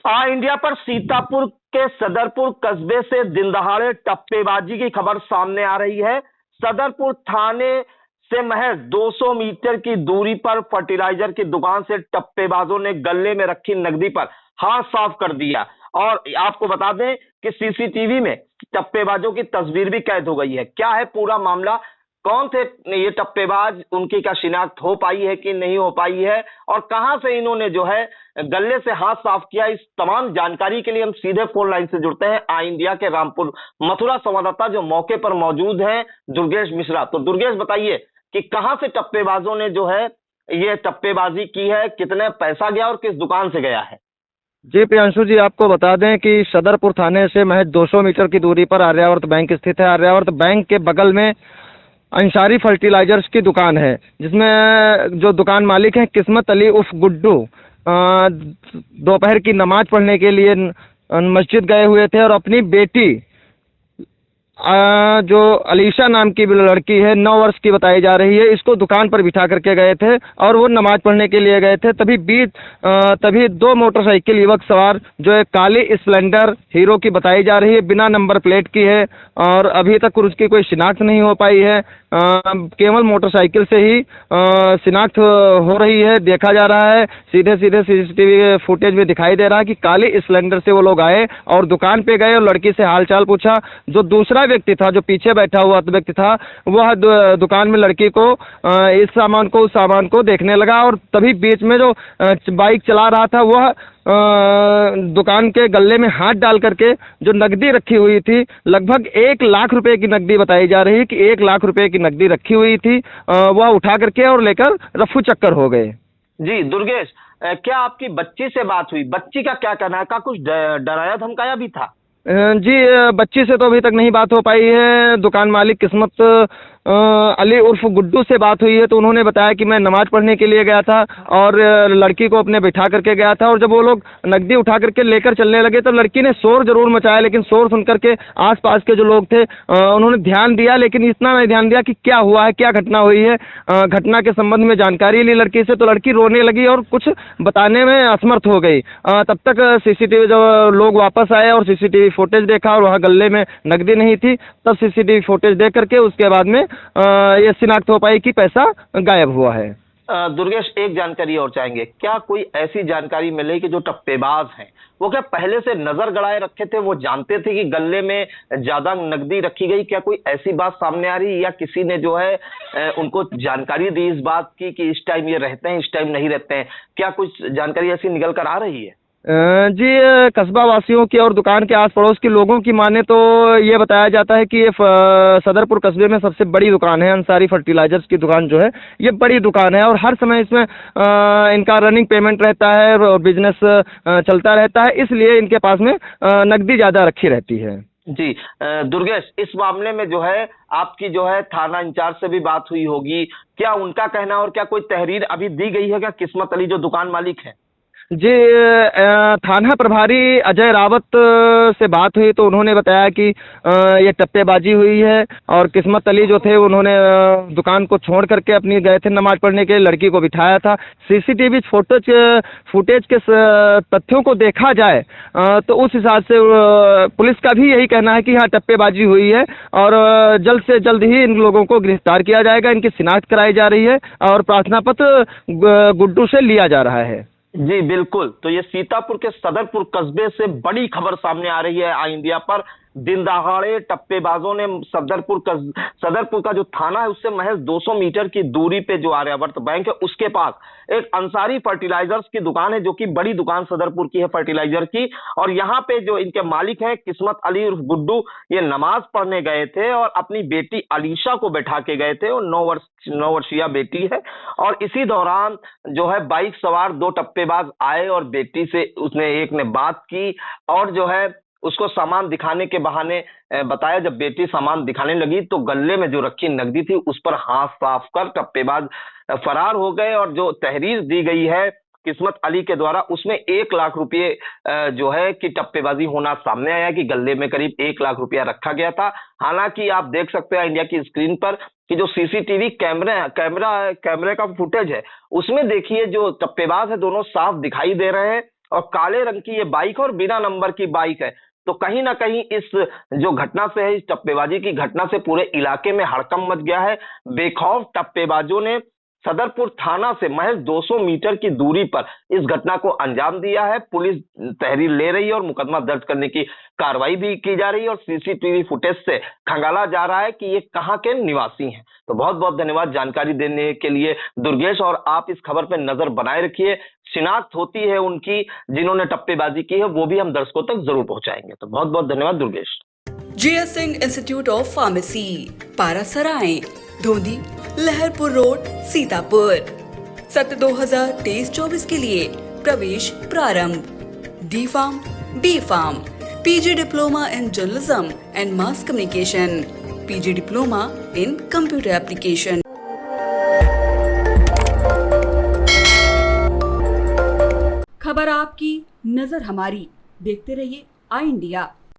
India पर सीतापुर के सदरपुर कस्बे से दिन दहाड़े टप्पेबाजी की खबर सामने आ रही है। सदरपुर थाने से महज 200 मीटर की दूरी पर फर्टिलाइजर की दुकान से टप्पेबाजों ने गले में रखी नकदी पर हाथ साफ कर दिया। और आपको बता दें कि सीसीटीवी में टप्पेबाजों की तस्वीर भी कैद हो गई है। क्या है पूरा मामला, कौन थे ये टप्पेबाज, उनकी क्या शिनाख्त हो पाई है कि नहीं हो पाई है, और कहां से इन्होंने जो है गले से हाथ साफ किया, इस तमाम जानकारी के लिए हम सीधे फोन लाइन से जुड़ते हैं आई इंडिया के रामपुर मथुरा संवाददाता जो मौके पर मौजूद हैं, दुर्गेश मिश्रा। तो दुर्गेश, बताइए कि कहां से टप्पेबाजों ने जो है ये टप्पेबाजी की है, कितने पैसा गया और किस दुकान से गया है? जी प्रियांशु जी, आपको बता दें कि सदरपुर थाने से महज 200 मीटर की दूरी पर आर्यावर्त बैंक स्थित है। आर्यावर्त बैंक के बगल में अंसारी फर्टिलाइजर्स की दुकान है, जिसमें जो दुकान मालिक हैं किस्मत अली उर्फ गुड्डू, दोपहर की नमाज पढ़ने के लिए मस्जिद गए हुए थे और अपनी बेटी जो अलीशा नाम की लड़की है, 9 वर्ष की बताई जा रही है, इसको दुकान पर बिठा करके गए थे और वो नमाज पढ़ने के लिए गए थे। तभी 2 मोटरसाइकिल युवक सवार, जो एक काली स्प्लेंडर हीरो की बताई जा रही है, बिना नंबर प्लेट की है और अभी तक उसकी कोई शिनाख्त नहीं हो पाई है। केवल मोटरसाइकिल से ही शिनाख्त हो रही है, देखा जा रहा है। सीधे सीसीटीवी फुटेज में दिखाई दे रहा है कि काली स्प्लेंडर से वो लोग आए और दुकान पे गए और लड़की से हालचाल पूछा। जो दूसरा व्यक्ति था, जो पीछे बैठा हुआ व्यक्ति था, वह दुकान में लड़की को इस सामान को उस सामान को देखने लगा और तभी बीच में जो बाइक चला रहा था वह दुकान के गले में हाथ डाल करके जो नकदी रखी हुई थी, लगभग 1 लाख रुपए की नकदी बताई जा रही है कि 1 लाख रुपए की नकदी रखी हुई थी, वह उठा करके और लेकर रफू चक्कर हो गए। जी दुर्गेश, क्या आपकी बच्ची से बात हुई? बच्ची का क्या कहना है? क्या कुछ डराया धमकाया भी था? जी, बच्ची से तो अभी तक नहीं बात हो पाई है। दुकान मालिक किस्मत अली उर्फ गुड्डू से बात हुई है तो उन्होंने बताया कि मैं नमाज पढ़ने के लिए गया था और लड़की को अपने बिठा करके गया था, और जब वो लोग नकदी उठा करके लेकर चलने लगे तो लड़की ने शोर जरूर मचाया, लेकिन शोर सुन करके आसपास के जो लोग थे उन्होंने ध्यान दिया, लेकिन इतना नहीं ध्यान दिया कि क्या हुआ है, क्या घटना हुई है। घटना के संबंध में जानकारी ली लड़की से तो लड़की रोने लगी और कुछ बताने में असमर्थ हो गई। तब तक सीसीटीवी जब लोग वापस आए और सीसीटीवी फुटेज देखा और वहाँ गले में नकदी नहीं थी, तब सीसीटीवी फुटेज देख करके उसके बाद में ये शिनाख्त हो पाई कि पैसा गायब हुआ है। दुर्गेश, एक जानकारी और चाहेंगे, क्या कोई ऐसी जानकारी मिली कि जो टप्पेबाज हैं वो क्या पहले से नजर गड़ाए रखे थे, वो जानते थे कि गले में ज्यादा नकदी रखी गई? क्या कोई ऐसी बात सामने आ रही है या किसी ने जो है उनको जानकारी दी इस बात की कि इस टाइम ये रहते हैं, इस टाइम नहीं रहते हैं? क्या कुछ जानकारी ऐसी निकल कर आ रही है? जी, कस्बा वासियों की और दुकान के आस पड़ोस के लोगों की माने तो ये बताया जाता है कि ये सदरपुर कस्बे में सबसे बड़ी दुकान है। अंसारी फर्टिलाइजर्स की दुकान जो है ये बड़ी दुकान है और हर समय इसमें इनका रनिंग पेमेंट रहता है और बिजनेस चलता रहता है, इसलिए इनके पास में नकदी ज़्यादा रखी रहती है। जी दुर्गेश, इस मामले में जो है आपकी जो है थाना इंचार्ज से भी बात हुई होगी, क्या उनका कहना और क्या कोई तहरीर अभी दी गई है क्या किस्मत अली जो दुकान मालिक है? जी, थाना प्रभारी अजय रावत से बात हुई तो उन्होंने बताया कि ये टप्पेबाजी हुई है और किस्मत अली जो थे उन्होंने दुकान को छोड़ करके अपनी गए थे नमाज पढ़ने के लिए, लड़की को बिठाया था। सीसीटीवी फुटेज के तथ्यों को देखा जाए तो उस हिसाब से पुलिस का भी यही कहना है कि हाँ टप्पेबाजी हुई है और जल्द से जल्द ही इन लोगों को गिरफ्तार किया जाएगा। इनकी शिनाख्त कराई जा रही है और प्रार्थना पत्र गुड्डू से लिया जा रहा है। जी बिल्कुल, तो ये सीतापुर के सदरपुर कस्बे से बड़ी खबर सामने आ रही है आई इंडिया पर। दिन दहाड़े टप्पेबाजों ने सदरपुर का जो थाना है उससे महज 200 मीटर की दूरी पे जो आर्यावर्त बैंक है उसके पास एक अंसारी फर्टिलाइजर्स की दुकान है, जो कि बड़ी दुकान सदरपुर की है फर्टिलाइजर की। और यहाँ पे जो इनके मालिक हैं किस्मत अली उर्फ गुड्डू, ये नमाज पढ़ने गए थे और अपनी बेटी अलीशा को बैठा के गए थे, और 9 वर्षीय बेटी है। और इसी दौरान जो है बाइक सवार 2 टप्पेबाज आए और बेटी से उसने एक ने बात की और जो है उसको सामान दिखाने के बहाने बताया। जब बेटी सामान दिखाने लगी तो गले में जो रखी नकदी थी उस पर हाथ साफ कर टप्पेबाज फरार हो गए। और जो तहरीर दी गई है किस्मत अली के द्वारा उसमें 1 लाख रुपये जो है कि टप्पेबाजी होना सामने आया कि गले में करीब 1 लाख रुपया रखा गया था। हालांकि आप देख सकते हैं इंडिया की स्क्रीन पर कि जो सीसीटीवी कैमरे का फुटेज है उसमें देखिए जो टप्पेबाज है दोनों साफ दिखाई दे रहे हैं और काले रंग की ये बाइक और बिना नंबर की बाइक है। तो कहीं ना कहीं इस जो घटना से है, इस टप्पेबाजी की घटना से पूरे इलाके में हड़कंप मच गया है। बेखौफ टप्पेबाजों ने सदरपुर थाना से महज 200 मीटर की दूरी पर इस घटना को अंजाम दिया है। पुलिस तहरीर ले रही है और मुकदमा दर्ज करने की कार्रवाई भी की जा रही है और सीसीटीवी फुटेज से खंगाला जा रहा है कि ये कहां के निवासी हैं। तो बहुत बहुत धन्यवाद जानकारी देने के लिए दुर्गेश, और आप इस खबर पर नजर बनाए रखिए। शिनाख्त होती है उनकी जिन्होंने टप्पेबाजी की है, वो भी हम दर्शकों तक जरूर पहुंचाएंगे। तो बहुत बहुत धन्यवाद Durgesh. GS Singh institute of pharmacy, Parasrai, Dhondhi, Laharpur road, Sitapur. सत्र 2023-24 के लिए प्रवेश प्रारंभ। D Farm, B Farm, PG diploma in journalism and mass communication, PG diploma in computer application. खबर आपकी, नजर हमारी। देखते रहिए आई इंडिया।